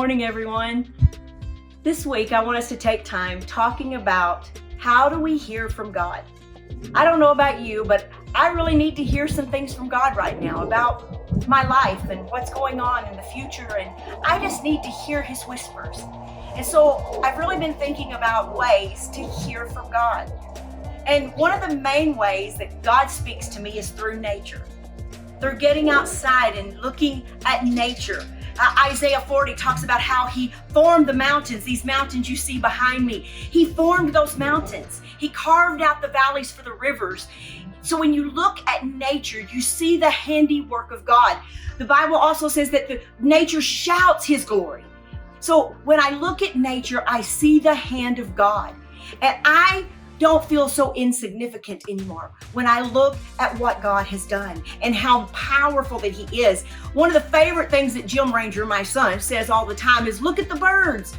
morning, everyone. This week, I want us to take time talking about how do we hear from God. I don't know about you, but I really need to hear some things from God right now about my life and what's going on in the future, and I just need to hear His whispers. And so I've really been thinking about ways to hear from God. And one of the main ways that God speaks to me is through nature, through getting outside and looking at nature. Isaiah 40 talks about how He formed the mountains, these mountains you see behind me. He formed those mountains. He carved out the valleys for the rivers. So when you look at nature, you see the handiwork of God. The Bible also says that the nature shouts His glory. So when I look at nature, I see the hand of God. And I don't feel so insignificant anymore when I look at what God has done and how powerful that He is. One of the favorite things that Jim Ranger, my son, says all the time is, look at the birds.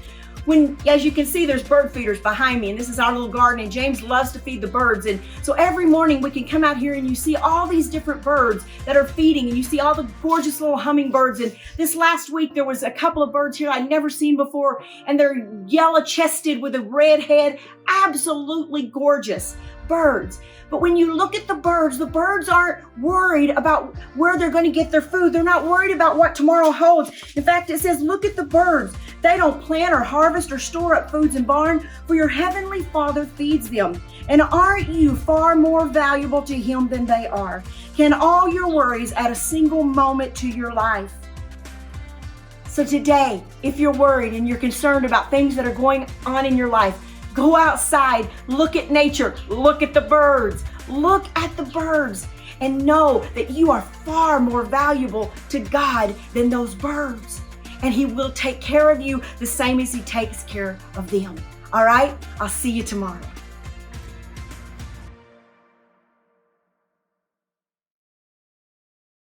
When, as you can see, there's bird feeders behind me, and this is our little garden, and James loves to feed the birds. And so every morning we can come out here and you see all these different birds that are feeding, and you see all the gorgeous little hummingbirds. And this last week there was a couple of birds here I'd never seen before, and they're yellow chested with a red head, absolutely gorgeous birds. But when you look at the birds aren't worried about where they're going to get their food. They're not worried about what tomorrow holds. In fact, it says, look at the birds. They don't plant or harvest or store up foods in barn, for your heavenly Father feeds them. And aren't you far more valuable to Him than they are? Can all your worries add a single moment to your life? So today, if you're worried and you're concerned about things that are going on in your life, go outside, look at nature, look at the birds, and know that you are far more valuable to God than those birds. And He will take care of you the same as He takes care of them. All right? I'll see you tomorrow.